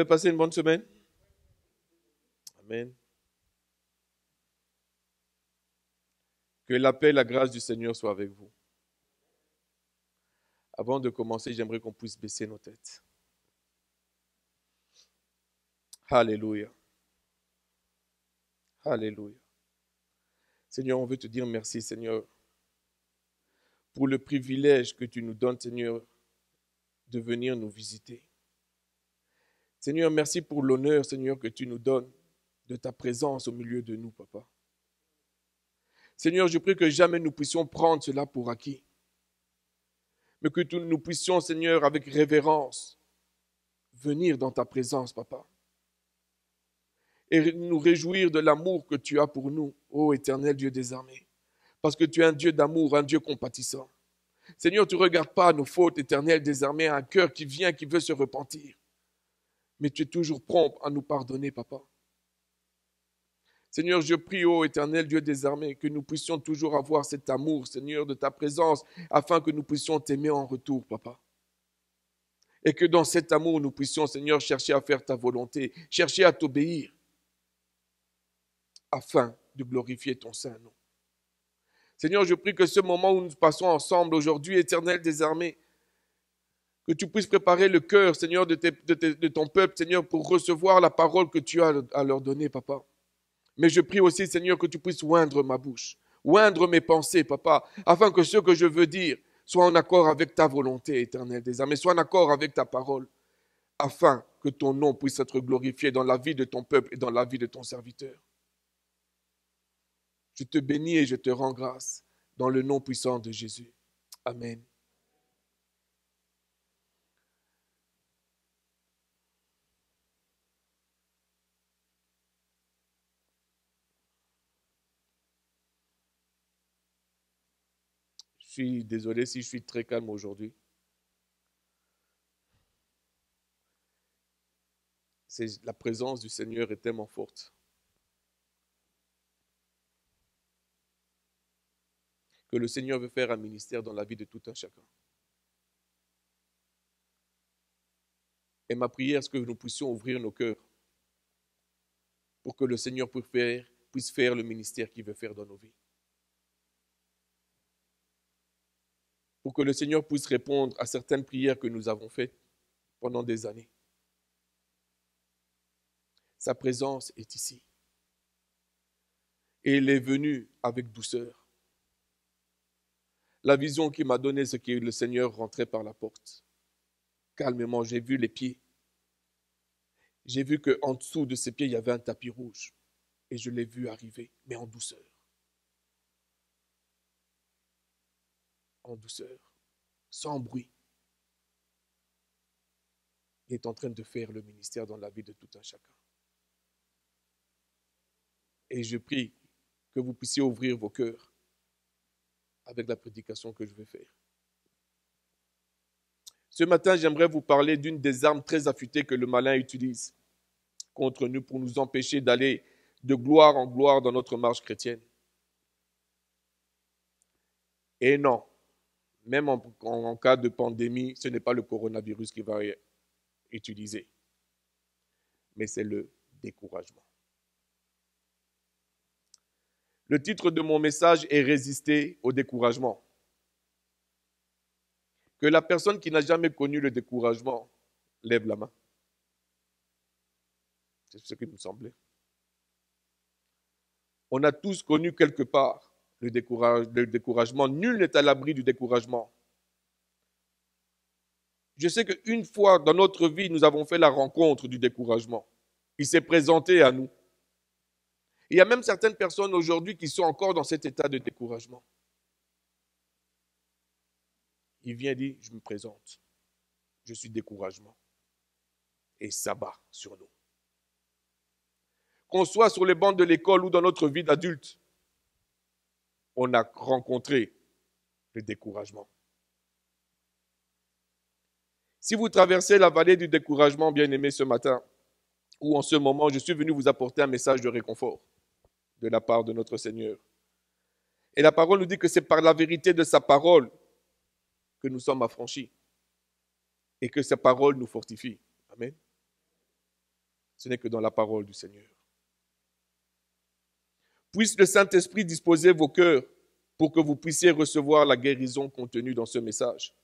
avez passé une bonne semaine? Amen. Que la paix et la grâce du Seigneur soient avec vous. Avant de commencer, j'aimerais qu'on puisse baisser nos têtes. Alléluia. Alléluia. Seigneur, on veut te dire merci, Seigneur, pour le privilège que tu nous donnes, Seigneur, de venir nous visiter. Seigneur, merci pour l'honneur, Seigneur, que tu nous donnes de ta présence au milieu de nous, Papa. Seigneur, je prie que jamais nous puissions prendre cela pour acquis, mais que nous puissions, Seigneur, avec révérence, venir dans ta présence, Papa, et nous réjouir de l'amour que tu as pour nous, ô éternel Dieu des armées, parce que tu es un Dieu d'amour, un Dieu compatissant. Seigneur, tu ne regardes pas nos fautes, éternel des armées, un cœur qui vient, qui veut se repentir, mais tu es toujours prompt à nous pardonner, Papa. Seigneur, je prie, ô éternel Dieu des armées, que nous puissions toujours avoir cet amour, Seigneur, de ta présence, afin que nous puissions t'aimer en retour, Papa. Et que dans cet amour, nous puissions, Seigneur, chercher à faire ta volonté, chercher à t'obéir, afin de glorifier ton Saint-Nom. Seigneur, je prie que ce moment où nous passons ensemble aujourd'hui, éternel des armées, que tu puisses préparer le cœur, Seigneur, de ton peuple, Seigneur, pour recevoir la parole que tu as à leur donner, Papa. Mais je prie aussi, Seigneur, que tu puisses oindre ma bouche, oindre mes pensées, Papa, afin que ce que je veux dire soit en accord avec ta volonté, éternelle des armées, soit en accord avec ta parole, afin que ton nom puisse être glorifié dans la vie de ton peuple et dans la vie de ton serviteur. Je te bénis et je te rends grâce dans le nom puissant de Jésus. Amen. Je suis désolé si je suis très calme aujourd'hui. La présence du Seigneur est tellement forte que le Seigneur veut faire un ministère dans la vie de tout un chacun. Et ma prière, c'est que nous puissions ouvrir nos cœurs pour que le Seigneur puisse faire le ministère qu'il veut faire dans nos vies. Pour que le Seigneur puisse répondre à certaines prières que nous avons faites pendant des années. Sa présence est ici. Et il est venu avec douceur. La vision qu'il m'a donnée, c'est que le Seigneur rentrait par la porte. Calmement, j'ai vu les pieds. J'ai vu qu'en dessous de ses pieds, il y avait un tapis rouge. Et je l'ai vu arriver, mais en douceur. En douceur, sans bruit. Il est en train de faire le ministère dans la vie de tout un chacun. Et je prie que vous puissiez ouvrir vos cœurs avec la prédication que je vais faire. Ce matin, j'aimerais vous parler d'une des armes très affûtées que le malin utilise contre nous pour nous empêcher d'aller de gloire en gloire dans notre marche chrétienne. Et non, même en cas de pandémie, ce n'est pas le coronavirus qui va être utilisé, mais c'est le découragement. Le titre de mon message est « Résister au découragement ». Que la personne qui n'a jamais connu le découragement lève la main. C'est ce qui me semblait. On a tous connu quelque part le découragement. Nul n'est à l'abri du découragement. Je sais qu'une fois dans notre vie, nous avons fait la rencontre du découragement. Il s'est présenté à nous. Il y a même certaines personnes aujourd'hui qui sont encore dans cet état de découragement. Il vient dire, je me présente, je suis découragement. Et ça bat sur nous. Qu'on soit sur les bancs de l'école ou dans notre vie d'adulte, on a rencontré le découragement. Si vous traversez la vallée du découragement, bien-aimé, ce matin, ou en ce moment, je suis venu vous apporter un message de réconfort de la part de notre Seigneur. Et la parole nous dit que c'est par la vérité de sa parole que nous sommes affranchis et que sa parole nous fortifie. Amen. Ce n'est que dans la parole du Seigneur. Puisse le Saint-Esprit disposer vos cœurs pour que vous puissiez recevoir la guérison contenue dans ce message.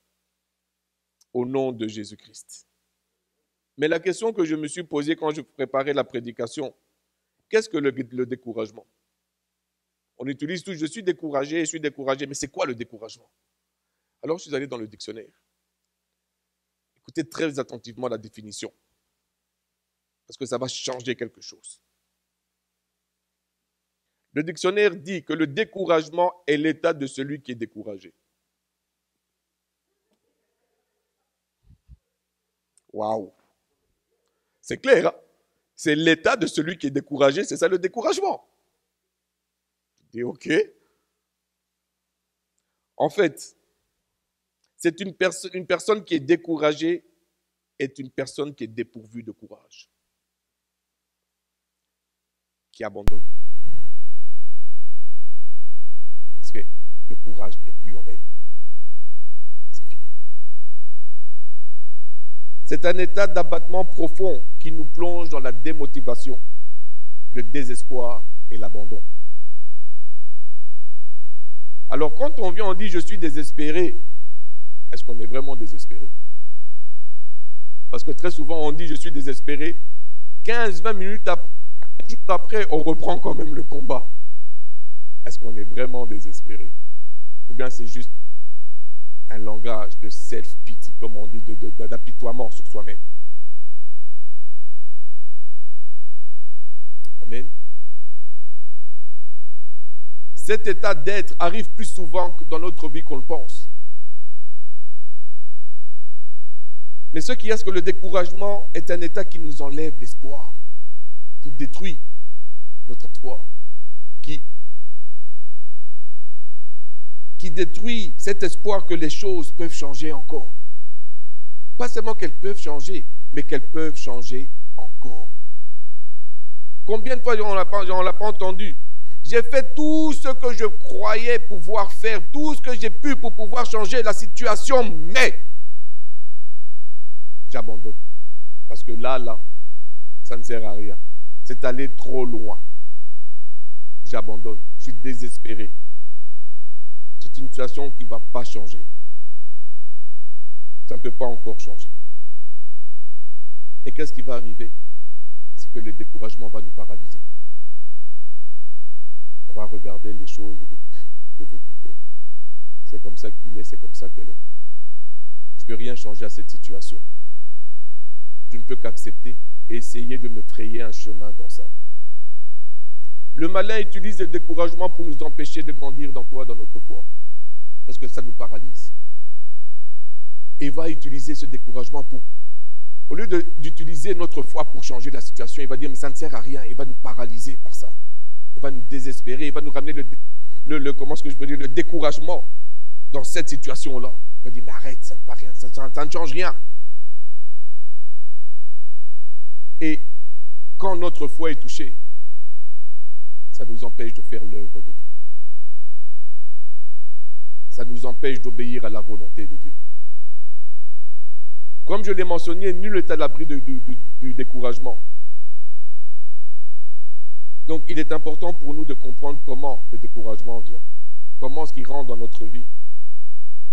Au nom de Jésus-Christ. Mais la question que je me suis posée quand je préparais la prédication, qu'est-ce que le découragement? On utilise tout, je suis découragé, mais c'est quoi le découragement? Alors je suis allé dans le dictionnaire. Écoutez très attentivement la définition, parce que ça va changer quelque chose. Le dictionnaire dit que le découragement est l'état de celui qui est découragé. Waouh! C'est clair, hein? C'est l'état de celui qui est découragé, c'est ça le découragement. Je dis ok. En fait, c'est une personne qui est découragée est une personne qui est dépourvue de courage, qui abandonne. Parce que le courage n'est plus en elle. C'est fini. C'est un état d'abattement profond qui nous plonge dans la démotivation, le désespoir et l'abandon. Alors quand on vient, on dit « je suis désespéré », est-ce qu'on est vraiment désespéré? Parce que très souvent on dit « je suis désespéré », 15-20 minutes après, on reprend quand même le combat. Est-ce qu'on est vraiment désespéré? Ou bien c'est juste un langage de self-pity, comme on dit, d'apitoiement sur soi-même. Amen. Cet état d'être arrive plus souvent dans notre vie qu'on le pense. Mais ce qui est, c'est que le découragement est un état qui nous enlève l'espoir, qui détruit notre espoir, qui détruit cet espoir que les choses peuvent changer encore. Pas seulement qu'elles peuvent changer, mais qu'elles peuvent changer encore. Combien de fois on l'a pas entendu? J'ai fait tout ce que je croyais pouvoir faire, tout ce que j'ai pu pour pouvoir changer la situation, mais j'abandonne. Parce que là, ça ne sert à rien. C'est aller trop loin. J'abandonne. Je suis désespéré. C'est une situation qui ne va pas changer. Ça ne peut pas encore changer. Et qu'est-ce qui va arriver? C'est que le découragement va nous paralyser. On va regarder les choses et dire, que veux-tu faire? C'est comme ça qu'il est, c'est comme ça qu'elle est. Je ne peux rien changer à cette situation. Je ne peux qu'accepter et essayer de me frayer un chemin dans ça. Le malin utilise le découragement pour nous empêcher de grandir dans quoi? Dans notre foi. Parce que ça nous paralyse. Et il va utiliser ce découragement pour, au lieu d'utiliser notre foi pour changer la situation, il va dire, mais ça ne sert à rien. Il va nous paralyser par ça. Il va nous désespérer. Il va nous ramener comment est-ce que je peux dire, le découragement dans cette situation-là. Il va dire, mais arrête, ça ne va rien, ça ne change rien. Et quand notre foi est touchée, ça nous empêche de faire l'œuvre de Dieu. Ça nous empêche d'obéir à la volonté de Dieu. Comme je l'ai mentionné, nul n'est à l'abri du découragement. Donc, il est important pour nous de comprendre comment le découragement vient, comment est-ce qu'il rentre dans notre vie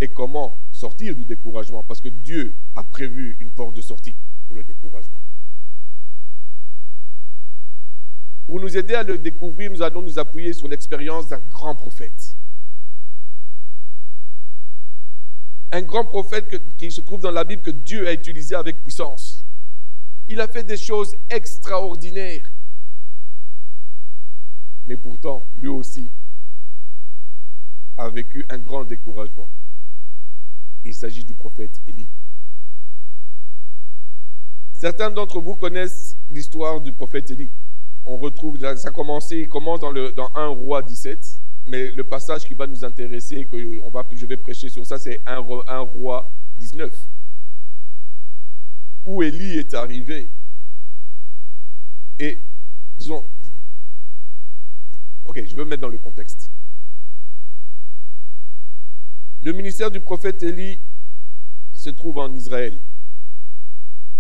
et comment sortir du découragement, parce que Dieu a prévu une porte de sortie pour le découragement. Pour nous aider à le découvrir, nous allons nous appuyer sur l'expérience d'un grand prophète. Un grand prophète qui se trouve dans la Bible que Dieu a utilisé avec puissance. Il a fait des choses extraordinaires. Mais pourtant, lui aussi a vécu un grand découragement. Il s'agit du prophète Élie. Certains d'entre vous connaissent l'histoire du prophète Élie. On retrouve, ça il commence dans 1 Roi 17, mais le passage qui va nous intéresser, je vais prêcher sur ça, c'est 1 Roi 19, où Élie est arrivé. Et, disons, ok, je veux me mettre dans le contexte. Le ministère du prophète Élie se trouve en Israël.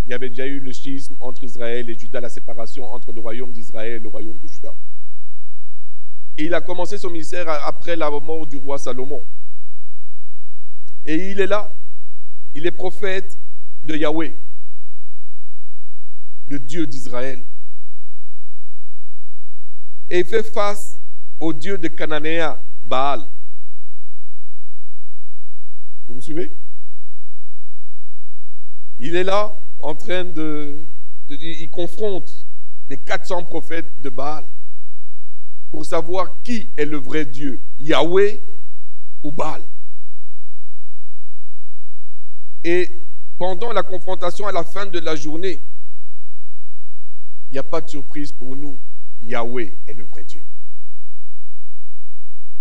Il y avait déjà eu le schisme entre Israël et Juda, la séparation entre le royaume d'Israël et le royaume de Juda. Et il a commencé son ministère après la mort du roi Salomon. Et il est là, il est prophète de Yahweh, le Dieu d'Israël. Et il fait face au Dieu de Cananéa, Baal. Vous me suivez? Il est là en train il confronte les 400 prophètes de Baal pour savoir qui est le vrai Dieu, Yahweh ou Baal. Et pendant la confrontation, à la fin de la journée, il n'y a pas de surprise pour nous. Yahweh est le vrai Dieu.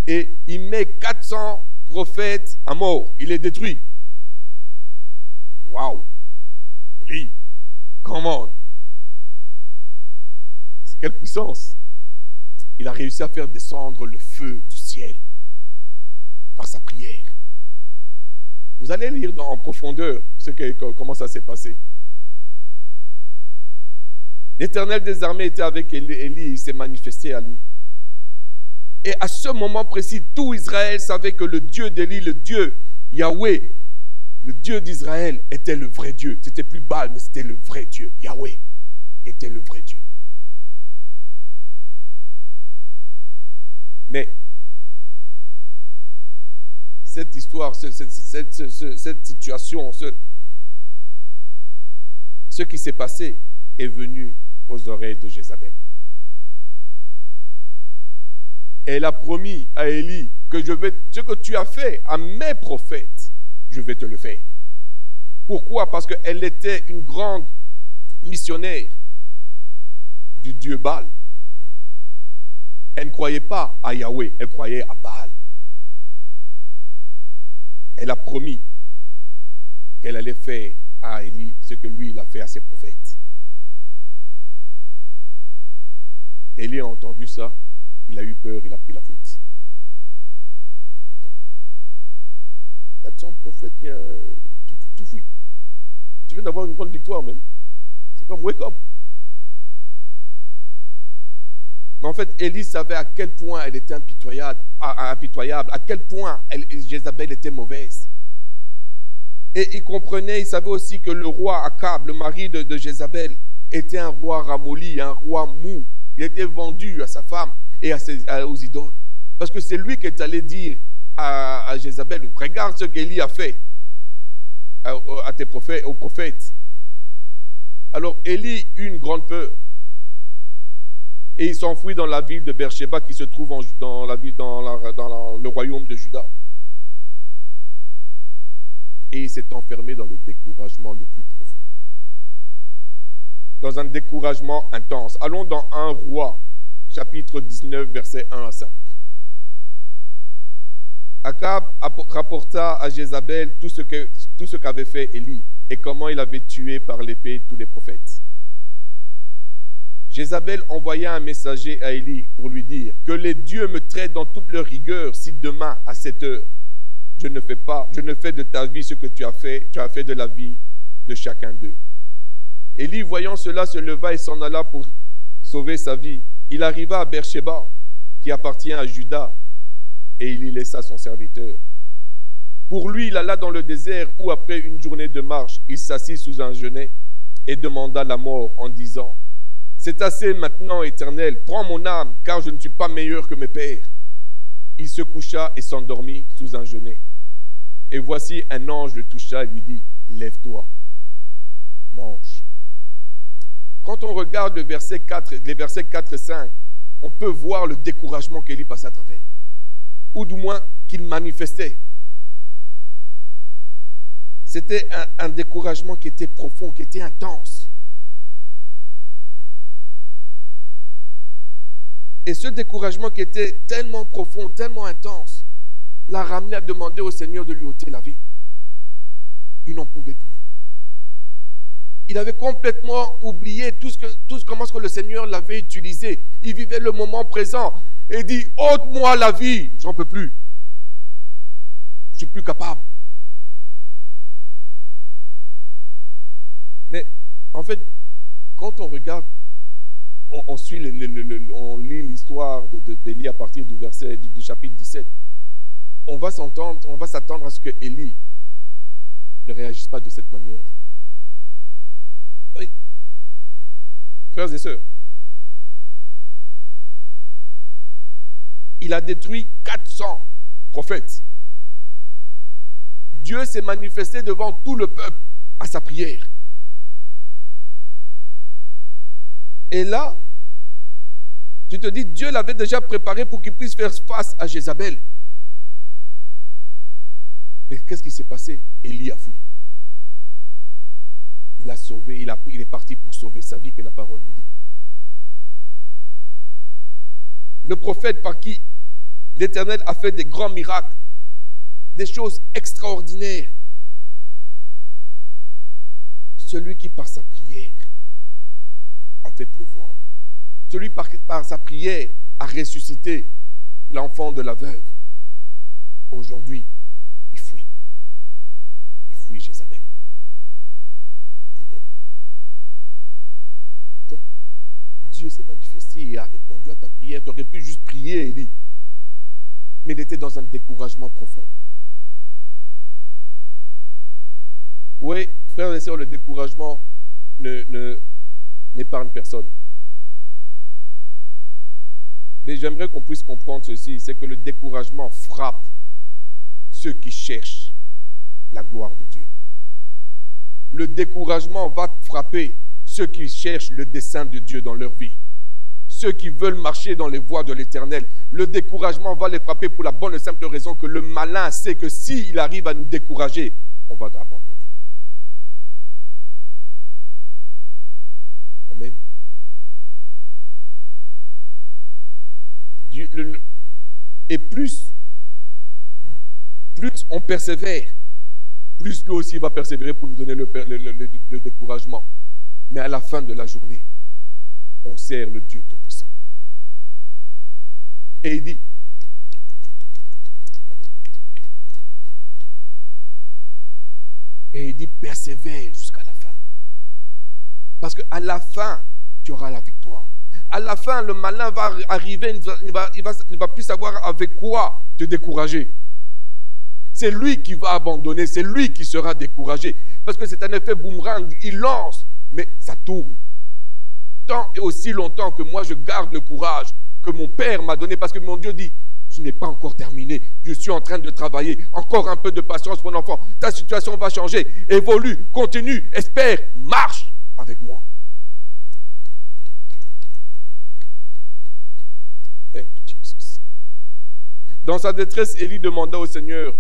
Et il met 400 prophètes à mort. Il les détruit. Waouh! Lui, comment? C'est quelle puissance! Il a réussi à faire descendre le feu du ciel par sa prière. Vous allez lire en profondeur comment ça s'est passé. L'Éternel des armées était avec Élie, il s'est manifesté à lui. Et à ce moment précis, tout Israël savait que le Dieu d'Élie, le Dieu Yahweh, le Dieu d'Israël était le vrai Dieu. C'était plus Baal, mais c'était le vrai Dieu. Yahweh était le vrai Dieu. Mais cette histoire, cette situation, ce qui s'est passé est venu aux oreilles de Jézabel. Elle a promis à Élie que ce que tu as fait à mes prophètes, je vais te le faire. Pourquoi? Parce qu'elle était une grande missionnaire du Dieu Baal. Elle ne croyait pas à Yahweh, elle croyait à Baal. Elle a promis qu'elle allait faire à Élie ce que lui, il a fait à ses prophètes. Élie a entendu ça, il a eu peur, il a pris la fuite. Attends, 400 prophètes, tu fuis. Tu viens d'avoir une grande victoire, même. C'est comme wake up. Mais en fait, Élie savait à quel point elle était impitoyable, à quel point Jézabel était mauvaise. Et il comprenait, il savait aussi que le roi Akab, le mari de Jézabel, était un roi ramolli, un roi mou. Il était vendu à sa femme et aux idoles. Parce que c'est lui qui est allé dire à Jézabel, regarde ce qu'Élie a fait aux prophètes. Alors Élie eut une grande peur. Et il s'enfuit dans la ville de Beersheba qui se trouve dans le royaume de Juda. Et il s'est enfermé dans le découragement le plus profond. Dans un découragement intense. Allons dans 1 Roi, chapitre 19, versets 1 à 5. Akab rapporta à Jézabel tout ce qu'avait fait Élie et comment il avait tué par l'épée tous les prophètes. Jézabel envoya un messager à Élie pour lui dire que les dieux me traitent dans toute leur rigueur si demain à cette heure je ne fais de ta vie ce que tu as fait de la vie de chacun d'eux. Élie, voyant cela, se leva et s'en alla pour sauver sa vie. Il arriva à Beersheba, qui appartient à Juda, et il y laissa son serviteur. Pour lui, il alla dans le désert où, après une journée de marche, il s'assit sous un genêt et demanda la mort en disant: c'est assez maintenant, Éternel, prends mon âme, car je ne suis pas meilleur que mes pères. Il se coucha et s'endormit sous un genêt. Et voici un ange le toucha et lui dit: lève-toi, mange. Quand on regarde les versets 4 et 5, on peut voir le découragement qu'Élie passait à travers, ou du moins qu'il manifestait. C'était un découragement qui était profond, qui était intense. Et ce découragement qui était tellement profond, tellement intense, l'a ramené à demander au Seigneur de lui ôter la vie. Il n'en pouvait plus. Il avait complètement oublié comment le Seigneur l'avait utilisé. Il vivait le moment présent et dit: ôte-moi la vie, j'en peux plus. Je suis plus capable. Mais En fait, quand on regarde, on suit, on lit l'histoire d'Élie à partir du verset du chapitre 17, on va s'attendre à ce que Élie ne réagisse pas de cette manière-là. Oui. Frères et sœurs, il a détruit 400 prophètes. Dieu s'est manifesté devant tout le peuple à sa prière. Et là, tu te dis, Dieu l'avait déjà préparé pour qu'il puisse faire face à Jézabel. Mais qu'est-ce qui s'est passé? Élie a fui. Il a sauvé, il est parti pour sauver sa vie, que la parole nous dit. Le prophète par qui l'Éternel a fait des grands miracles, des choses extraordinaires. Celui qui par sa prière a fait pleuvoir. Celui par sa prière a ressuscité l'enfant de la veuve. Aujourd'hui, il fuit. Il fuit Jézabel. Mais pourtant, Dieu s'est manifesté et a répondu à ta prière. Tu aurais pu juste prier, Élie. Mais il était dans un découragement profond. Oui, frères et sœurs, le découragement n'épargne personne. Mais j'aimerais qu'on puisse comprendre ceci, c'est que le découragement frappe ceux qui cherchent la gloire de Dieu. Le découragement va frapper ceux qui cherchent le dessein de Dieu dans leur vie. Ceux qui veulent marcher dans les voies de l'Éternel. Le découragement va les frapper pour la bonne et simple raison que le malin sait que s'il arrive à nous décourager, on va abandonner. Amen. Et plus on persévère, plus lui aussi va persévérer pour nous donner le découragement. Mais à la fin de la journée, on sert le Dieu Tout-Puissant. Et il dit, persévère jusqu'à la fin. Parce qu'à la fin, tu auras la victoire. À la fin, le malin va arriver, il va plus savoir avec quoi te décourager. C'est lui qui va abandonner, c'est lui qui sera découragé. Parce que c'est un effet boomerang, il lance, mais ça tourne. Tant et aussi longtemps que moi je garde le courage que mon Père m'a donné, parce que mon Dieu dit, je n'ai pas encore terminé, je suis en train de travailler, encore un peu de patience mon enfant, ta situation va changer, évolue, continue, espère, marche avec moi. Thank you, Jesus. Dans sa détresse, Élie demanda au Seigneur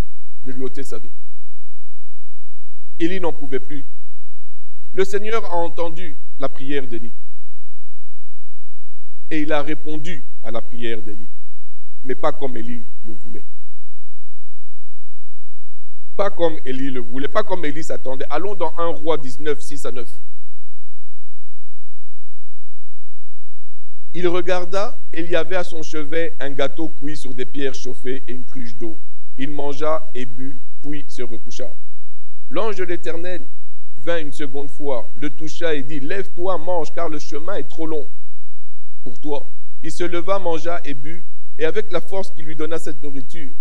de lui ôter sa vie. Élie n'en pouvait plus. Le Seigneur a entendu la prière d'Élie. Et il a répondu à la prière d'Élie. Mais pas comme Élie le voulait. Pas comme Élie le voulait, pas comme Élie s'attendait. Allons dans 1 Roi 19, 6 à 9. Il regarda et il y avait à son chevet un gâteau cuit sur des pierres chauffées et une cruche d'eau. Il mangea et but, puis se recoucha. L'ange de l'Éternel vint une seconde fois, le toucha et dit, lève-toi, mange, car le chemin est trop long pour toi. Il se leva, mangea et but, et avec la force qui lui donna cette nourriture,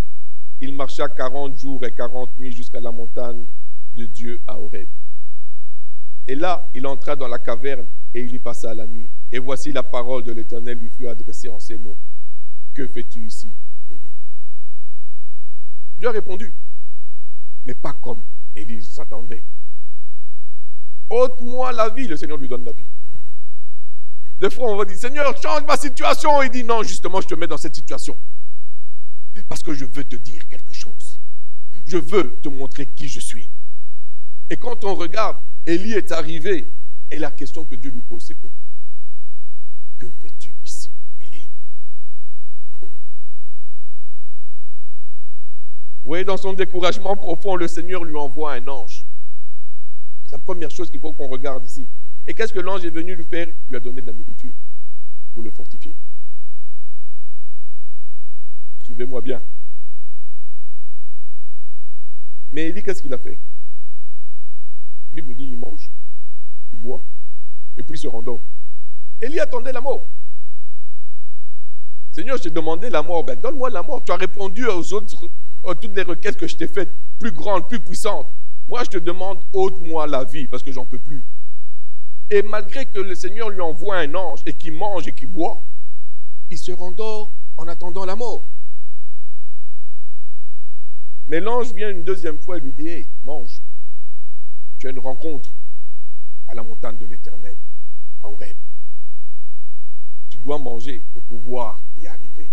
il marcha 40 jours et 40 nuits jusqu'à la montagne de Dieu à Horeb. Et là, il entra dans la caverne et il y passa la nuit. Et voici la parole de l'Éternel lui fut adressée en ces mots. Que fais-tu ici, Élie? Dieu a répondu, mais pas comme Élie s'attendait. Ôte-moi la vie, le Seigneur lui donne la vie. Des fois, on va dire, Seigneur, change ma situation. Il dit, non, justement, je te mets dans cette situation. Parce que je veux te dire quelque chose. Je veux te montrer qui je suis. Et quand on regarde, Élie est arrivé. Et la question que Dieu lui pose, c'est quoi? Que fais-tu ici, Élie? Oh. Oui, dans son découragement profond, le Seigneur lui envoie un ange. C'est la première chose qu'il faut qu'on regarde ici. Et qu'est-ce que l'ange est venu lui faire? Il lui a donné de la nourriture pour le fortifier. Suivez-moi bien. Mais Élie, qu'est-ce qu'il a fait? La Bible nous dit, il mange, il boit, Et puis il se rendort. Élie attendait la mort. Seigneur, je t'ai demandé la mort. Ben, donne-moi la mort. Tu as répondu aux autres, à toutes les requêtes que je t'ai faites, plus grandes, plus puissantes. Moi, je te demande, ôte-moi la vie, parce que j'en peux plus. Et malgré que le Seigneur lui envoie un ange et qu'il mange et qu'il boit, il se rendort en attendant la mort. Mais l'ange vient une deuxième fois et lui dit, hey, mange. Tu as une rencontre à la montagne de l'Éternel, à Horeb. Tu dois manger pour pouvoir y arriver.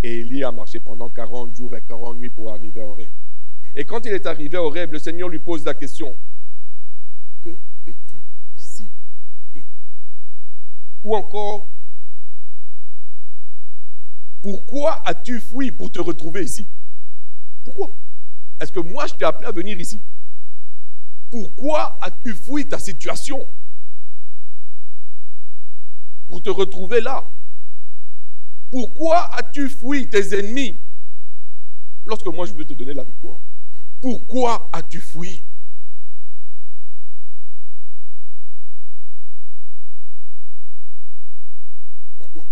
Et Élie a marché pendant 40 jours et 40 nuits pour arriver à Horeb. Et quand il est arrivé à Horeb, le Seigneur lui pose la question, que fais-tu ici, Élie? Ou encore, pourquoi as-tu fui pour te retrouver ici? Pourquoi? Est-ce que moi je t'ai appelé à venir ici? Pourquoi as-tu fui ta situation pour te retrouver là? Pourquoi as-tu fui tes ennemis lorsque moi je veux te donner la victoire? Pourquoi as-tu fui? Pourquoi?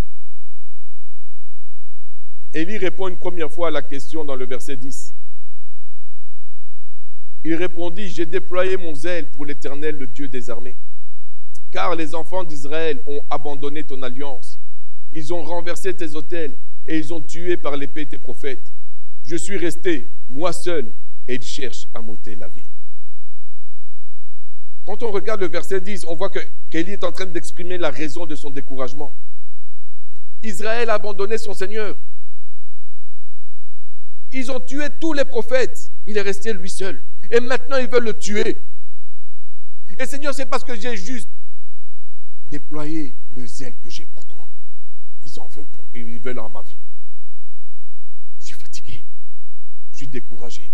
Élie répond une première fois à la question dans le verset 10. Il répondit, j'ai déployé mon zèle pour l'Éternel, le Dieu des armées. Car les enfants d'Israël ont abandonné ton alliance. Ils ont renversé tes autels et ils ont tué par l'épée tes prophètes. Je suis resté, moi seul, et ils cherchent à m'ôter la vie. Quand on regarde le verset 10, on voit qu'Élie est en train d'exprimer la raison de son découragement. Israël a abandonné son Seigneur. Ils ont tué tous les prophètes. Il est resté lui seul. Et maintenant, ils veulent le tuer. Et Seigneur, c'est parce que j'ai juste déployé le zèle que j'ai pour toi. Ils veulent en ma vie. Je suis fatigué. Je suis découragé.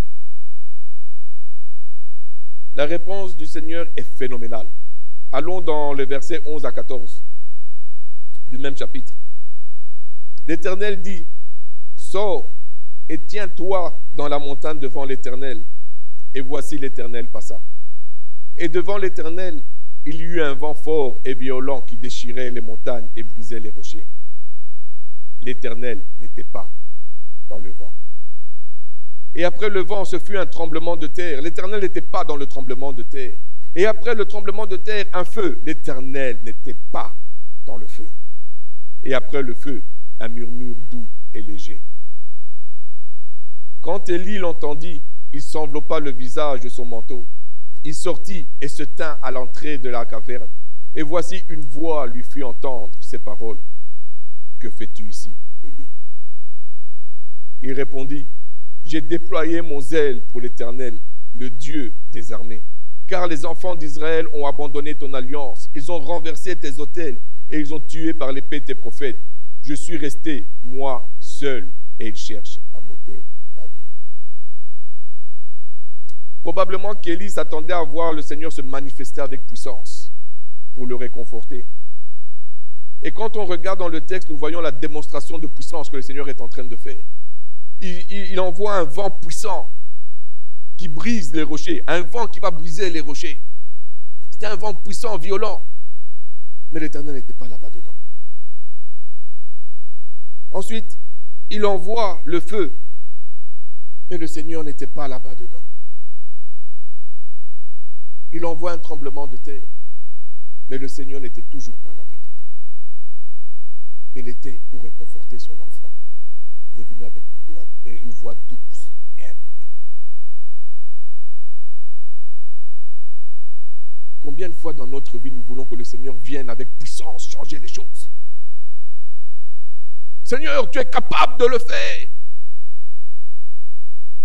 La réponse du Seigneur est phénoménale. Allons dans le verset 11 à 14 du même chapitre. L'Éternel dit, sors et tiens-toi dans la montagne devant l'Éternel. Et voici l'Éternel passa. Et devant l'Éternel, il y eut un vent fort et violent qui déchirait les montagnes et brisait les rochers. L'Éternel n'était pas dans le vent. Et après le vent, ce fut un tremblement de terre. L'Éternel n'était pas dans le tremblement de terre. Et après le tremblement de terre, un feu. L'Éternel n'était pas dans le feu. Et après le feu, un murmure doux et léger. Quand Élie l'entendit, il s'enveloppa le visage de son manteau. Il sortit et se tint à l'entrée de la caverne. Et voici une voix lui fit entendre ces paroles. Que fais-tu ici, Élie? Il répondit, j'ai déployé mon zèle pour l'Éternel, le Dieu des armées. Car les enfants d'Israël ont abandonné ton alliance. Ils ont renversé tes autels et ils ont tué par l'épée tes prophètes. Je suis resté, moi, seul, et ils cherchent à m'ôter la vie. Probablement qu'Élie s'attendait à voir le Seigneur se manifester avec puissance pour le réconforter. Et quand on regarde dans le texte, nous voyons la démonstration de puissance que le Seigneur est en train de faire. Il envoie un vent puissant qui brise les rochers, un vent qui va briser les rochers. C'était un vent puissant, violent. Mais l'Éternel n'était pas là-bas dedans. Ensuite, il envoie le feu. Mais le Seigneur n'était pas là-bas dedans. Il envoie un tremblement de terre. Mais le Seigneur n'était toujours pas là-bas dedans. Mais il était pour réconforter son enfant. Il est venu avec une voix douce et un murmure. Combien de fois dans notre vie nous voulons que le Seigneur vienne avec puissance changer les choses? Seigneur, tu es capable de le faire.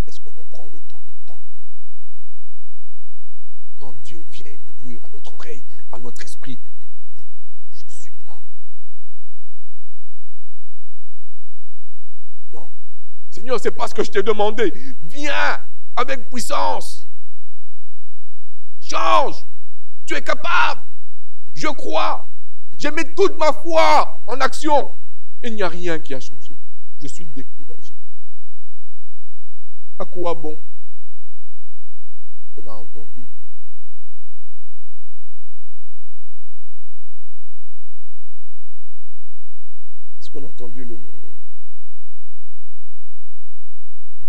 Est-ce qu'on en prend le temps d'entendre les murmures? Quand Dieu vient et murmure à notre oreille, à notre esprit, il dit, je suis là. Non. Seigneur, c'est pas ce que je t'ai demandé. Viens avec puissance. Change. Tu es capable. Je crois. J'ai mis toute ma foi en action. Il n'y a rien qui a changé. Je suis découragé. À quoi bon? On a entendu le murmure. qu'on a entendu le murmure?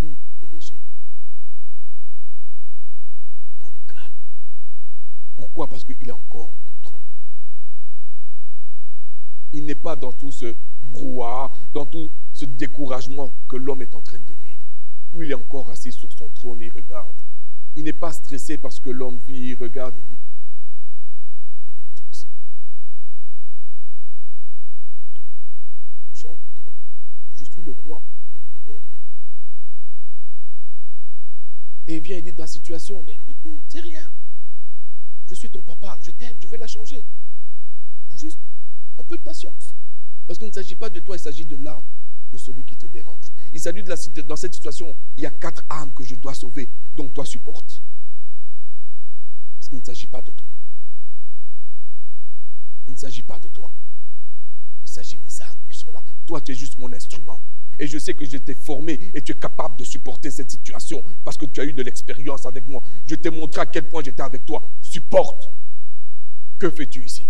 Doux et léger. Dans le calme. Pourquoi? Parce qu'il est encore en contrôle. Il n'est pas dans tout ce brouhaha, dans tout ce découragement que l'homme est en train de vivre. Lui, il est encore assis sur son trône et il regarde. Il n'est pas stressé parce que l'homme vit, il regarde, il dit, que fais-tu ici? Je suis en contrôle. Je suis le roi de l'univers. Et il vient, il dit dans la situation, mais retourne, c'est rien. Je suis ton papa, je t'aime, je vais la changer. Juste un peu de patience. Parce qu'il ne s'agit pas de toi, il s'agit de l'âme de celui qui te dérange. Il s'agit dans cette situation, il y a 4 âmes que je dois sauver, donc toi supporte. Parce qu'il ne s'agit pas de toi. Il ne s'agit pas de toi. Il s'agit des âmes qui sont là. Toi, tu es juste mon instrument. Et je sais que je t'ai formé et tu es capable de supporter cette situation parce que tu as eu de l'expérience avec moi. Je t'ai montré à quel point j'étais avec toi. Supporte. Que fais-tu ici?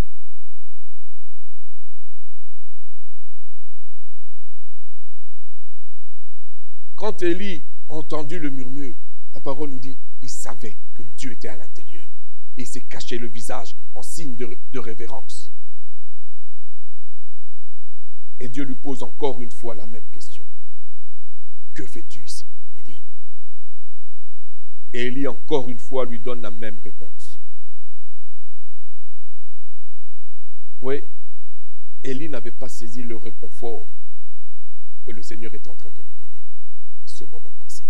Quand Élie a entendu le murmure, la parole nous dit, il savait que Dieu était à l'intérieur. Et il s'est caché le visage en signe de révérence. Et Dieu lui pose encore une fois la même question. Que fais-tu ici, Élie? Et Élie encore une fois lui donne la même réponse. Oui, Élie n'avait pas saisi le réconfort que le Seigneur est en train de lui donner à ce moment précis.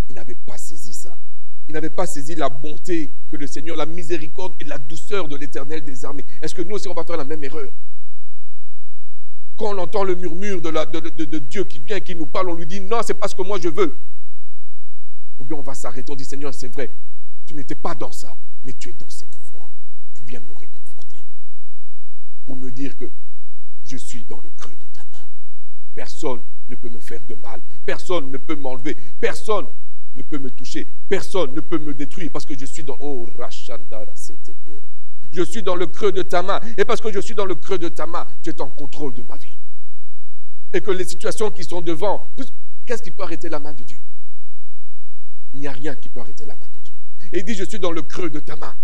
Il n'avait pas saisi ça. Il n'avait pas saisi la bonté que le Seigneur, la miséricorde et la douceur de l'Éternel des armées. Est-ce que nous aussi on va faire la même erreur? Quand on entend le murmure de Dieu qui vient, qui nous parle, on lui dit non, c'est pas ce que moi je veux. Ou bien on va s'arrêter, on dit Seigneur, c'est vrai, tu n'étais pas dans ça, mais tu es dans cette foi. Tu viens me réconforter pour me dire que je suis dans le creux de ta main. Personne ne peut me faire de mal. Personne ne peut m'enlever. Personne ne peut me toucher. Personne ne peut me détruire parce que je suis dans... Oh, Rachandara Setekera. Je suis dans le creux de ta main. Et parce que je suis dans le creux de ta main, tu es en contrôle de ma vie. Et que les situations qui sont devant, qu'est-ce qui peut arrêter la main de Dieu? Il n'y a rien qui peut arrêter la main de Dieu. Et il dit, je suis dans le creux de ta main.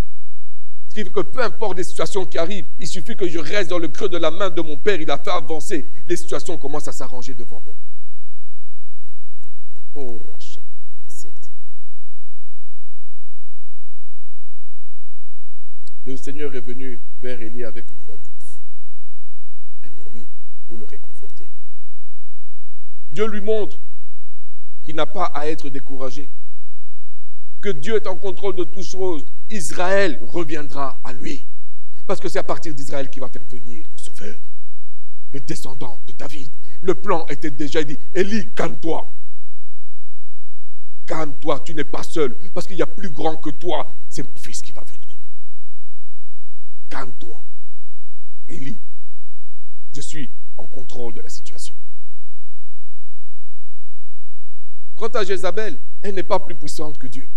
Ce qui fait que peu importe les situations qui arrivent, il suffit que je reste dans le creux de la main de mon Père. Il a fait avancer. Les situations commencent à s'arranger devant moi. Oh, Rachat, le Seigneur est venu vers Élie avec une voix douce. Un murmure pour le réconforter. Dieu lui montre qu'il n'a pas à être découragé. Que Dieu est en contrôle de toutes choses. Israël reviendra à lui. Parce que c'est à partir d'Israël qu'il va faire venir le Sauveur, le descendant de David. Le plan était déjà dit. Élie, calme-toi. Calme-toi, tu n'es pas seul. Parce qu'il y a plus grand que toi. C'est mon fils qui va venir. Calme-toi. Élie, je suis en contrôle de la situation. Quant à Jézabel, elle n'est pas plus puissante que Dieu.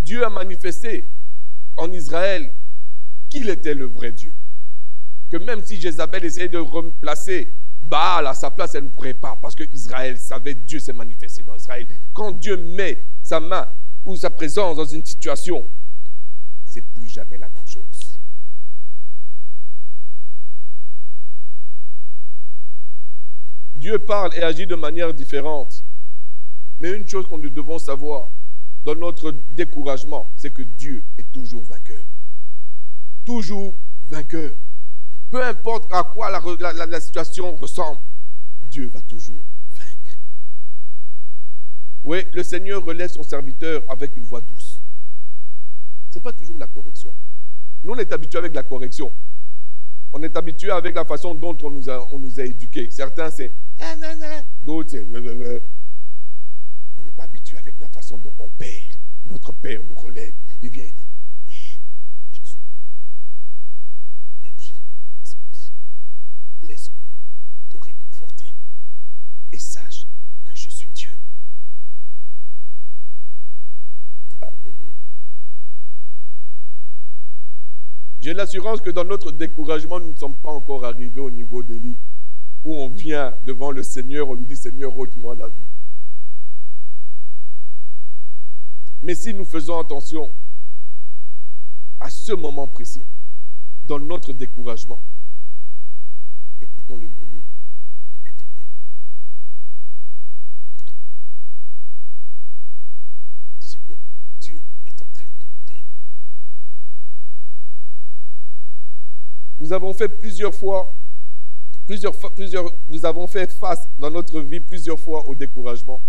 Dieu a manifesté en Israël qu'il était le vrai Dieu. Que même si Jézabel essayait de remplacer Baal à sa place, elle ne pourrait pas. Parce que Israël savait, Dieu s'est manifesté dans Israël. Quand Dieu met sa main ou sa présence dans une situation, c'est plus jamais la même chose. Dieu parle et agit de manière différente. Mais une chose que nous devons savoir dans notre découragement, c'est que Dieu est toujours vainqueur. Toujours vainqueur. Peu importe à quoi la situation ressemble, Dieu va toujours vaincre. Oui, le Seigneur relève son serviteur avec une voix douce. Ce n'est pas toujours la correction. Nous, on est habitués avec la correction. On est habitués avec la façon dont on nous a éduqués. Certains, c'est... D'autres, c'est... On n'est pas habitués avec la façon dont mon Père, notre Père nous relève. Il vient et dit, hey, je suis là. Viens juste dans ma présence. Laisse-moi te réconforter. Et sache que je suis Dieu. Alléluia. J'ai l'assurance que dans notre découragement, nous ne sommes pas encore arrivés au niveau d'Élie, où on vient devant le Seigneur, on lui dit, Seigneur, ôte-moi la vie. Mais si nous faisons attention à ce moment précis, dans notre découragement, écoutons le murmure de l'Éternel. Écoutons ce que Dieu est en train de nous dire. Nous avons fait nous avons fait face dans notre vie plusieurs fois au découragement.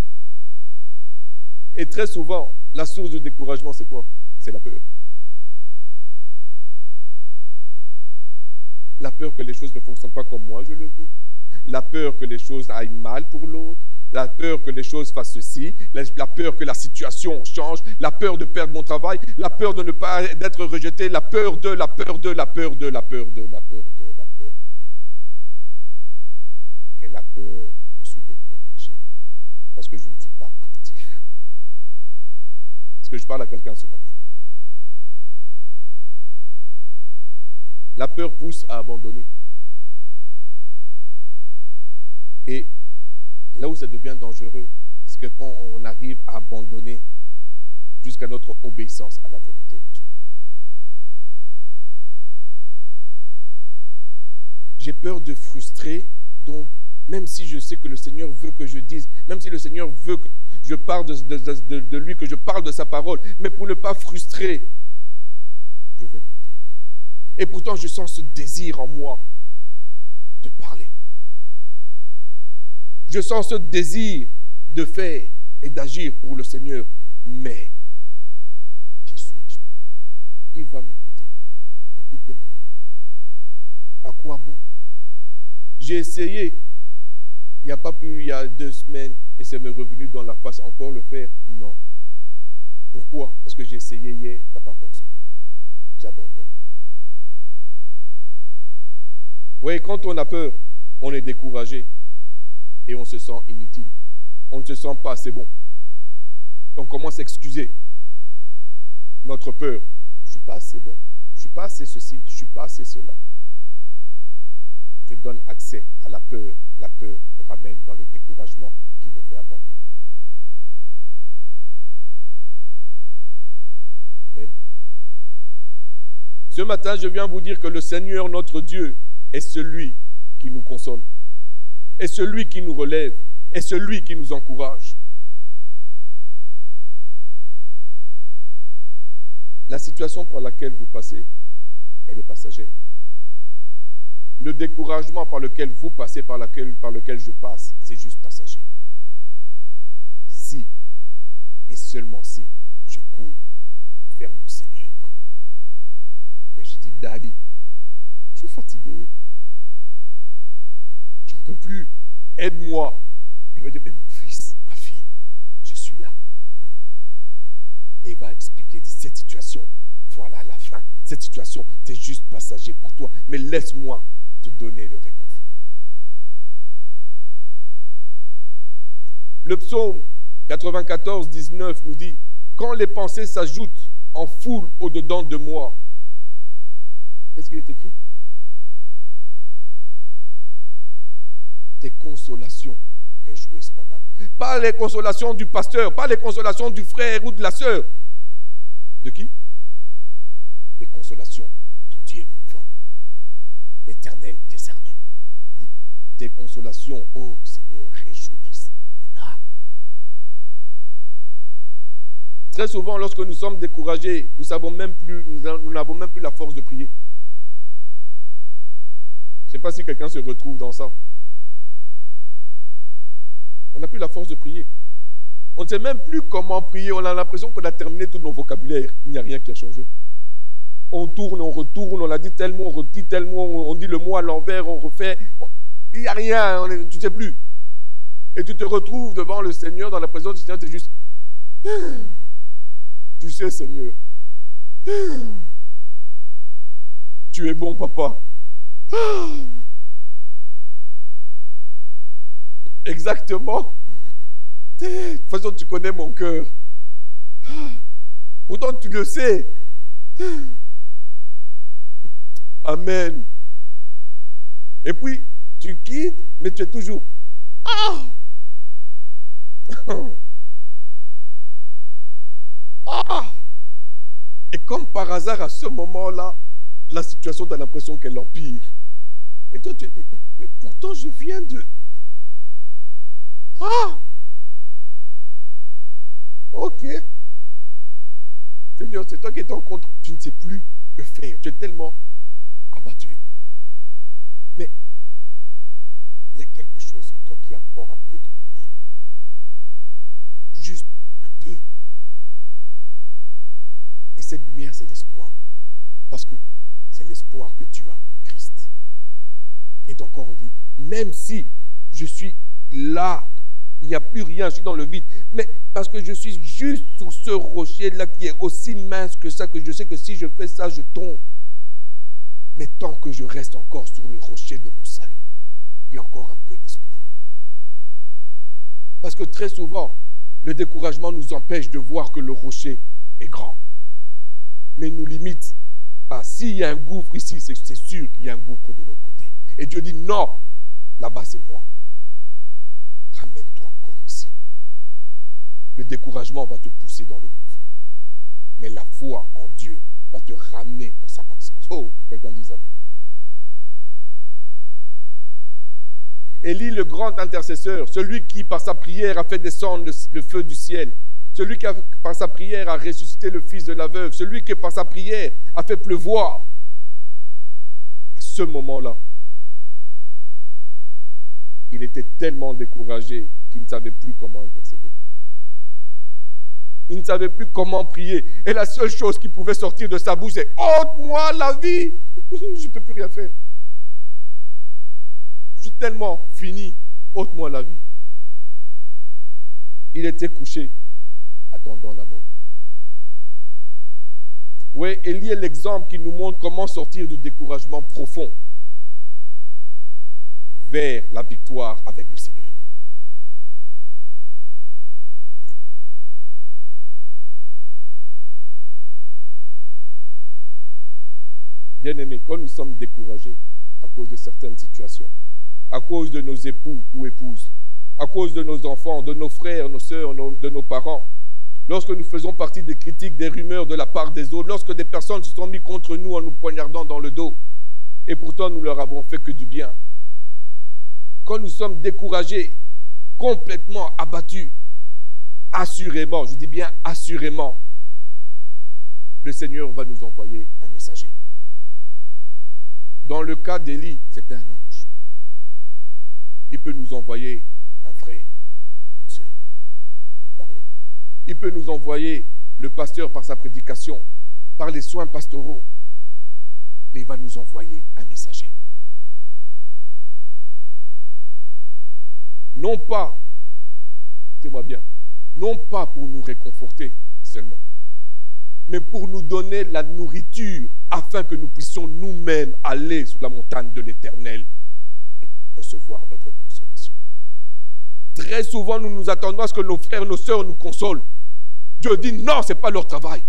Et très souvent, la source du découragement, c'est quoi? C'est la peur. La peur que les choses ne fonctionnent pas comme moi je le veux. La peur que les choses aillent mal pour l'autre. La peur que les choses fassent ceci. La peur que la situation change. La peur de perdre mon travail. La peur de ne pas d'être rejeté. La peur de. Et la peur, je suis découragé parce que je ne suis pas actif. Est-ce que je parle à quelqu'un ce matin? La peur pousse à abandonner. Et là où ça devient dangereux, c'est que quand on arrive à abandonner jusqu'à notre obéissance à la volonté de Dieu. J'ai peur de frustrer, donc même si je sais que le Seigneur veut que je dise, même si le Seigneur veut que je parle de lui, que je parle de sa parole, mais pour ne pas frustrer, je vais me taire. Et pourtant, je sens ce désir en moi de parler. Je sens ce désir de faire et d'agir pour le Seigneur. Mais, qui suis-je? Qui va m'écouter de toutes les manières? À quoi bon? J'ai essayé, il y a 2 semaines, et c'est me revenu dans la face encore le faire. Non. Pourquoi? Parce que j'ai essayé hier, ça n'a pas fonctionné. J'abandonne. Oui, quand on a peur, on est découragé et on se sent inutile. On ne se sent pas assez bon. Et on commence à excuser notre peur. Je ne suis pas assez bon. Je ne suis pas assez ceci. Je ne suis pas assez cela. Je donne accès à la peur. La peur me ramène dans le découragement qui me fait abandonner. Amen. Ce matin, je viens vous dire que le Seigneur, notre Dieu, est celui qui nous console, est celui qui nous relève, est celui qui nous encourage. La situation par laquelle vous passez, elle est passagère. Le découragement par lequel vous passez, par lequel je passe, c'est juste passager. Si, et seulement si, je cours vers mon Seigneur, que je dis, Daddy, je suis fatigué, j'en peux plus, aide-moi. Il va dire, mais mon fils, ma fille, je suis là. Et il va expliquer, cette situation, voilà la fin. Cette situation, c'est juste passager pour toi, mais laisse-moi te donner le réconfort. Le psaume 94, 19 nous dit, quand les pensées s'ajoutent en foule au-dedans de moi, qu'est-ce qu'il est écrit? Tes consolations réjouissent mon âme. Pas les consolations du pasteur, pas les consolations du frère ou de la sœur. De qui? Les consolations du Dieu vivant, l'Éternel des armées. Tes consolations, ô Seigneur, réjouissent mon âme. Très souvent, lorsque nous sommes découragés, nous n'avons même plus la force de prier. Je ne sais pas si quelqu'un se retrouve dans ça. On n'a plus la force de prier. On ne sait même plus comment prier. On a l'impression qu'on a terminé tout notre vocabulaire. Il n'y a rien qui a changé. On tourne, on retourne, on a dit tel mot, on redit tel mot, on dit le mot à l'envers, on refait. Il n'y a rien, tu ne sais plus. Et tu te retrouves devant le Seigneur, dans la présence du Seigneur, tu es juste... Tu sais, Seigneur, tu es bon, papa. Exactement. De toute façon, tu connais mon cœur. Pourtant, tu le sais. Amen. Et puis, tu quittes, mais tu es toujours... Ah! Ah! Et comme par hasard, à ce moment-là, la situation, tu as l'impression qu'elle empire. Et toi, tu dis, mais pourtant, je viens de... Ah! Ok. Seigneur, c'est toi qui es en contre. Tu ne sais plus que faire. Tu es tellement abattu. Mais il y a quelque chose en toi qui a encore un peu de lumière. Juste un peu. Et cette lumière, c'est l'espoir. Parce que c'est l'espoir que tu as en Christ. Qui est encore dit, même si je suis là, il n'y a plus rien, je suis dans le vide. Mais parce que je suis juste sur ce rocher-là qui est aussi mince que ça, que je sais que si je fais ça, je tombe. Mais tant que je reste encore sur le rocher de mon salut, il y a encore un peu d'espoir. Parce que très souvent, le découragement nous empêche de voir que le rocher est grand. Mais il nous limite. Ah, s'il y a un gouffre ici, c'est sûr qu'il y a un gouffre de l'autre côté. Et Dieu dit non, là-bas c'est moi. Ramène-toi encore ici. Le découragement va te pousser dans le gouffre. Mais la foi en Dieu va te ramener dans sa présence. Oh, que quelqu'un dise amen. Élie, le grand intercesseur, celui qui par sa prière a fait descendre le feu du ciel, celui qui par sa prière a ressuscité le fils de la veuve, celui qui par sa prière a fait pleuvoir, à ce moment-là, il était tellement découragé qu'il ne savait plus comment intercéder. Il ne savait plus comment prier. Et la seule chose qui pouvait sortir de sa bouche, c'est « Ôte-moi la vie !» Je ne peux plus rien faire. Je suis tellement fini. Ôte-moi la vie. Il était couché, attendant la mort. Oui, Élie est l'exemple qui nous montre comment sortir du découragement profond vers la victoire avec le Seigneur. Bien-aimés, quand nous sommes découragés à cause de certaines situations, à cause de nos époux ou épouses, à cause de nos enfants, de nos frères, nos sœurs, de nos parents, lorsque nous faisons partie des critiques, des rumeurs de la part des autres, lorsque des personnes se sont mises contre nous en nous poignardant dans le dos, et pourtant nous leur avons fait que du bien. Quand nous sommes découragés, complètement abattus, assurément, je dis bien assurément, le Seigneur va nous envoyer un messager. Dans le cas d'Élie, c'était un ange. Il peut nous envoyer un frère, une sœur, nous parler. Il peut nous envoyer le pasteur par sa prédication, par les soins pastoraux. Mais il va nous envoyer un messager. Non pas, écoutez-moi bien, non pas pour nous réconforter seulement, mais pour nous donner la nourriture afin que nous puissions nous-mêmes aller sur la montagne de l'Éternel et recevoir notre consolation. Très souvent, nous nous attendons à ce que nos frères et nos sœurs nous consolent. Dieu dit non, ce n'est pas leur travail.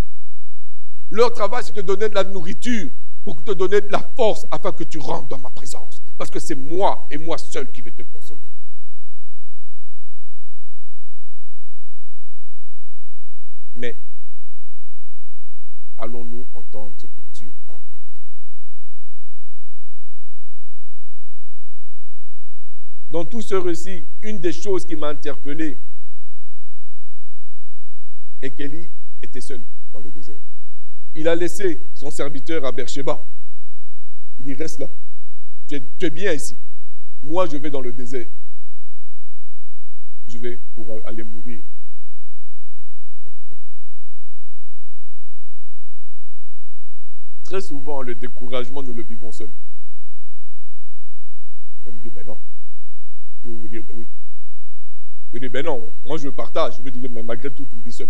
Leur travail, c'est de te donner de la nourriture pour te donner de la force afin que tu rentres dans ma présence. Parce que c'est moi et moi seul qui vais te consoler. Mais allons-nous entendre ce que Dieu a à nous dire? Dans tout ce récit, une des choses qui m'a interpellé est qu'Élie était seul dans le désert. Il a laissé son serviteur à Beersheba. Il dit, reste là. Tu es bien ici. Moi, je vais dans le désert. Je vais pour aller mourir. Très souvent, le découragement, nous le vivons seuls. Je me dis, mais non. Je vais vous dire, mais oui. Je vais dire, mais non, moi je partage. Je vais dire, mais malgré tout, tu le vis seul.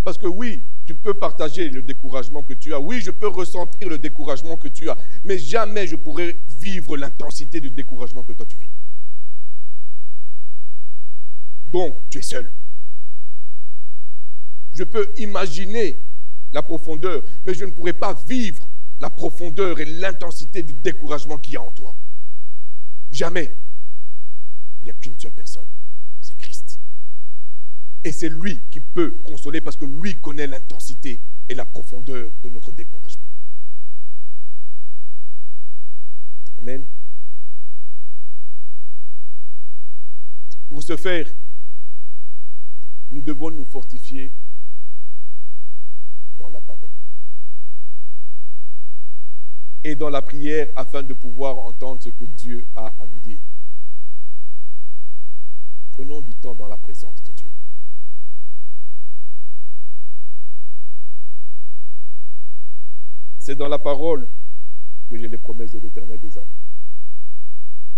Parce que oui, tu peux partager le découragement que tu as. Oui, je peux ressentir le découragement que tu as. Mais jamais je pourrai vivre l'intensité du découragement que toi tu vis. Donc, tu es seul. Je peux imaginer la profondeur, mais je ne pourrai pas vivre la profondeur et l'intensité du découragement qu'il y a en toi. Jamais. Il n'y a qu'une seule personne, c'est Christ. Et c'est lui qui peut consoler parce que lui connaît l'intensité et la profondeur de notre découragement. Amen. Pour ce faire, nous devons nous fortifier dans la parole et dans la prière afin de pouvoir entendre ce que Dieu a à nous dire. Prenons du temps dans la présence de Dieu. C'est dans la parole que j'ai les promesses de l'Éternel des armées.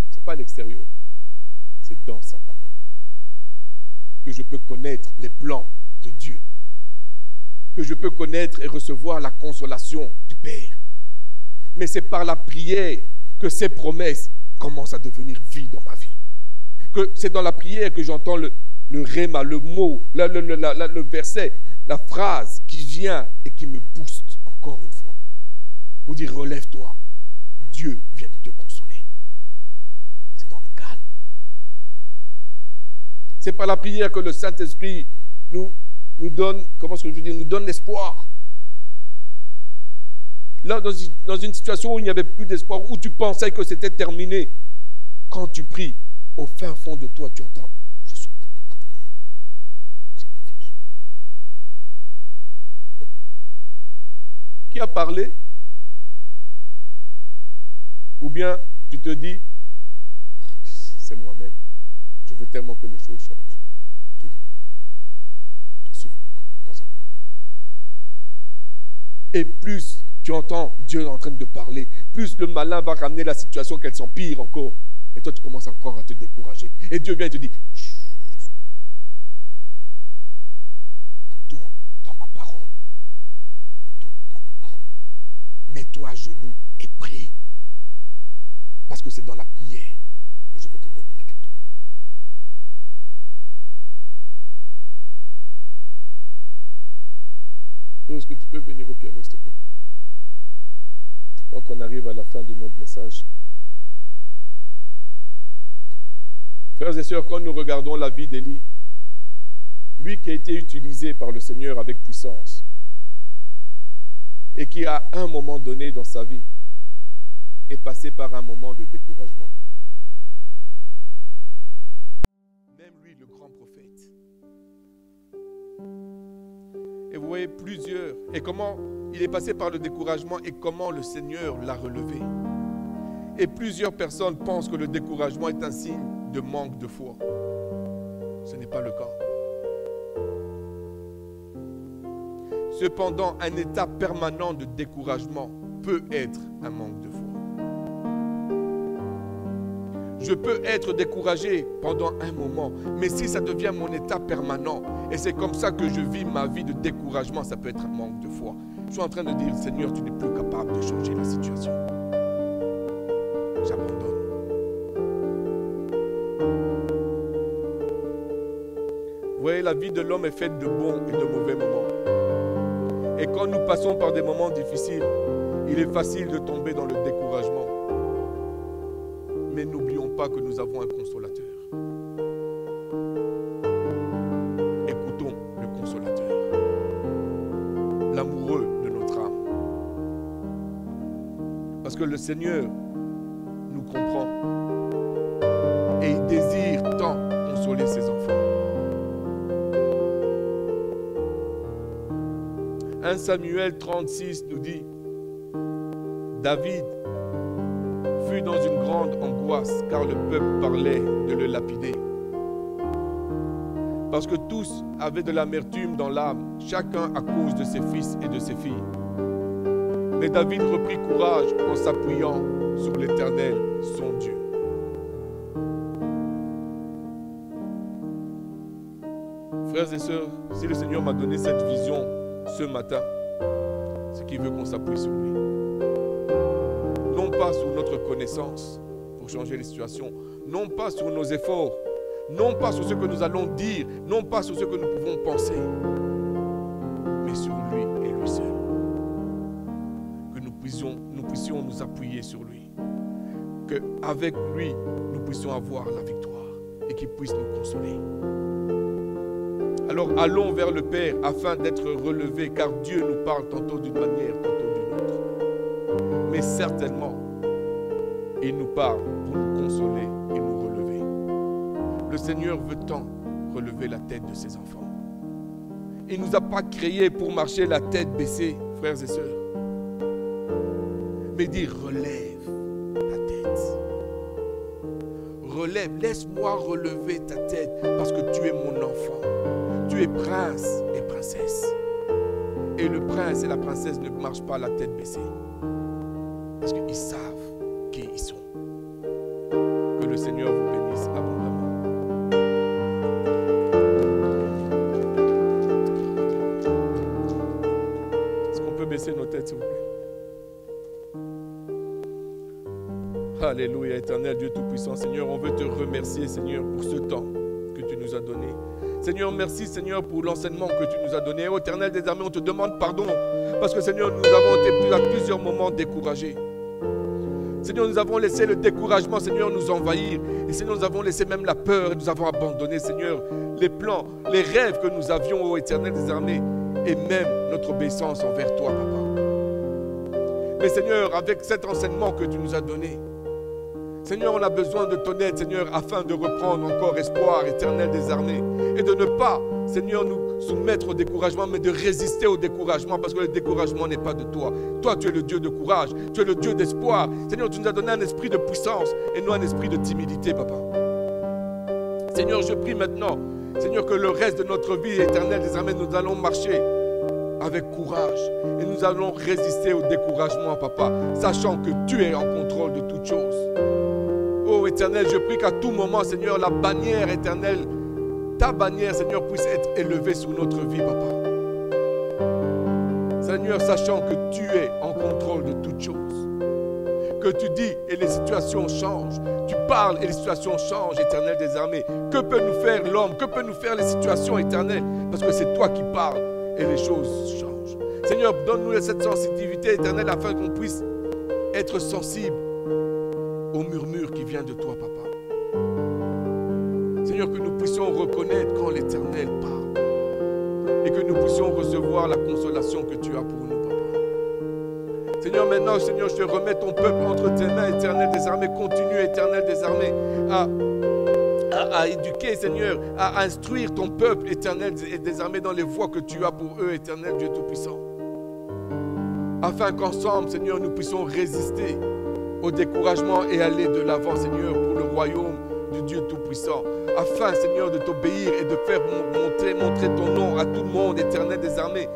Ce n'est pas à l'extérieur, c'est dans sa parole que je peux connaître les plans de Dieu, que je peux connaître et recevoir la consolation du Père. Mais c'est par la prière que ces promesses commencent à devenir vie dans ma vie. Que c'est dans la prière que j'entends le réma, le mot, le verset, la phrase qui vient et qui me booste encore une fois. Pour dire relève-toi, Dieu vient de te consoler. C'est dans le calme. C'est par la prière que le Saint-Esprit nous donne, nous donne l'espoir. Là, dans une situation où il n'y avait plus d'espoir, où tu pensais que c'était terminé, quand tu pries, au fin fond de toi, tu entends, je suis en train de travailler. C'est pas fini. Qui a parlé? Ou bien tu te dis, c'est moi-même. Je veux tellement que les choses changent. Je dis non. Je suis venu comme dans un murmure. Et plus tu entends Dieu en train de parler, plus le malin va ramener la situation qu'elle s'empire encore. Et toi, tu commences encore à te décourager. Et Dieu vient et te dit, chut, je suis là. Retourne dans ma parole. Retourne dans ma parole. Mets-toi à genoux et prie. Parce que c'est dans la prière que je vais te donner la victoire. Est-ce que tu peux venir au piano, s'il te plaît? Donc on arrive à la fin de notre message. Frères et sœurs, quand nous regardons la vie d'Élie, lui qui a été utilisé par le Seigneur avec puissance et qui à un moment donné dans sa vie est passé par un moment de découragement. Même lui, le grand prophète. Et vous voyez plusieurs, et comment il est passé par le découragement et comment le Seigneur l'a relevé. Et plusieurs personnes pensent que le découragement est un signe de manque de foi. Ce n'est pas le cas. Cependant, un état permanent de découragement peut être un manque de foi. Je peux être découragé pendant un moment, mais si ça devient mon état permanent, et c'est comme ça que je vis ma vie de découragement, ça peut être un manque de foi. Je suis en train de dire, Seigneur, tu n'es plus capable de changer la situation. J'abandonne. Vous voyez, la vie de l'homme est faite de bons et de mauvais moments. Et quand nous passons par des moments difficiles, il est facile de tomber dans le découragement. Mais n'oublions pas que nous avons un consolateur. Écoutons le consolateur, l'amoureux de notre âme. Parce que le Seigneur nous comprend et il désire tant consoler ses enfants. 1 Samuel 36 nous dit, David fut dans une grande angoisse car le peuple parlait de le lapider. Parce que tous avaient de l'amertume dans l'âme, chacun à cause de ses fils et de ses filles. Mais David reprit courage en s'appuyant sur l'Éternel, son Dieu. Frères et sœurs, si le Seigneur m'a donné cette vision ce matin, c'est qu'il veut qu'on s'appuie sur lui. Non pas sur notre connaissance pour changer les situations, non pas sur nos efforts, non pas sur ce que nous allons dire, non pas sur ce que nous pouvons penser, mais sur lui et lui seul. Que nous puissions s'appuyer sur lui. Qu'avec lui, nous puissions avoir la victoire et qu'il puisse nous consoler. Alors allons vers le Père afin d'être relevés, car Dieu nous parle tantôt d'une manière, tantôt d'une autre. Mais certainement, il nous parle pour nous consoler et nous relever. Le Seigneur veut tant relever la tête de ses enfants. Il ne nous a pas créés pour marcher la tête baissée, frères et sœurs. Mais il dit, relève ta tête. Relève, laisse-moi relever ta tête parce que tu es mon enfant. Tu es prince et princesse. Et le prince et la princesse ne marchent pas la tête baissée. Parce qu'ils savent qui ils sont. Que le Seigneur vous bénisse abondamment. Est-ce qu'on peut baisser nos têtes, s'il vous plaît? Alléluia, éternel Dieu Tout-Puissant. Seigneur, on veut te remercier, Seigneur, pour ce temps que tu nous as donné. Seigneur, merci, Seigneur, pour l'enseignement que tu nous as donné. Ô éternel des armées, on te demande pardon. Parce que, Seigneur, nous avons été à plusieurs moments découragés. Seigneur, nous avons laissé le découragement, Seigneur, nous envahir. Et Seigneur, nous avons laissé même la peur et nous avons abandonné, Seigneur, les plans, les rêves que nous avions, ô éternel des armées, et même notre obéissance envers toi, Papa. Mais Seigneur, avec cet enseignement que tu nous as donné, Seigneur, on a besoin de ton aide, Seigneur, afin de reprendre encore espoir, éternel des armées. Et de ne pas, Seigneur, nous soumettre au découragement, mais de résister au découragement, parce que le découragement n'est pas de toi. Toi, tu es le Dieu de courage, tu es le Dieu d'espoir. Seigneur, tu nous as donné un esprit de puissance et non un esprit de timidité, Papa. Seigneur, je prie maintenant, Seigneur, que le reste de notre vie, éternel des armées, nous allons marcher avec courage et nous allons résister au découragement, Papa, sachant que tu es en contrôle de toutes choses. Oh éternel, je prie qu'à tout moment, Seigneur, la bannière éternelle, ta bannière, Seigneur, puisse être élevée sur notre vie, Papa. Seigneur, sachant que tu es en contrôle de toutes choses. Que tu dis et les situations changent. Tu parles et les situations changent, éternel des armées. Que peut nous faire l'homme? Que peut nous faire les situations éternelles? Parce que c'est toi qui parles et les choses changent. Seigneur, donne-nous cette sensibilité éternelle afin qu'on puisse être sensible au murmure qui vient de toi, Papa. Seigneur, que nous puissions reconnaître quand l'Éternel parle et que nous puissions recevoir la consolation que tu as pour nous, Papa. Seigneur, maintenant, Seigneur, je te remets ton peuple entre tes mains, éternel des armées. Continue, éternel des armées, à éduquer, Seigneur, à instruire ton peuple, éternel des armées, dans les voies que tu as pour eux, éternel Dieu Tout-Puissant. Afin qu'ensemble, Seigneur, nous puissions résister au découragement et aller de l'avant, Seigneur, pour le royaume du Dieu Tout-Puissant. Afin, Seigneur, de t'obéir et de faire montrer ton nom à tout le monde, éternel des armées.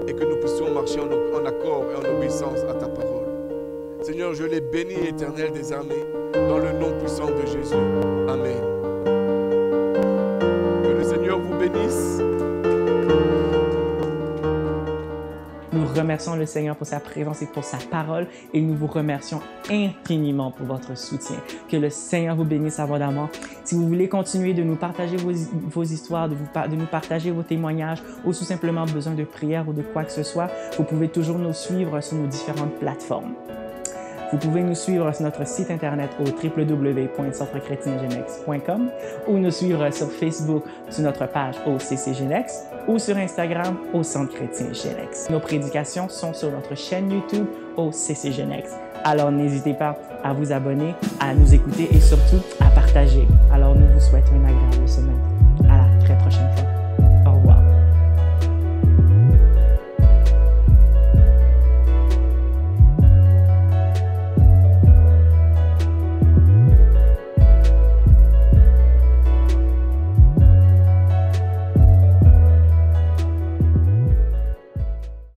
Et que nous puissions marcher en accord et en obéissance à ta parole. Seigneur, je les bénis, éternel des armées, dans le nom puissant de Jésus. Amen. Que le Seigneur vous bénisse. Nous remercions le Seigneur pour sa présence et pour sa parole et nous vous remercions infiniment pour votre soutien. Que le Seigneur vous bénisse abondamment. Si vous voulez continuer de nous partager vos histoires, de nous partager vos témoignages ou tout simplement besoin de prière ou de quoi que ce soit, vous pouvez toujours nous suivre sur nos différentes plateformes. Vous pouvez nous suivre sur notre site internet au www.centrechrétiengenex.com ou nous suivre sur Facebook sur notre page au CCGenex ou sur Instagram au Centre Chrétien Genex. Nos prédications sont sur notre chaîne YouTube au CCGenex. Alors n'hésitez pas à vous abonner, à nous écouter et surtout à partager. Alors nous vous souhaitons une agréable semaine. À la très prochaine fois.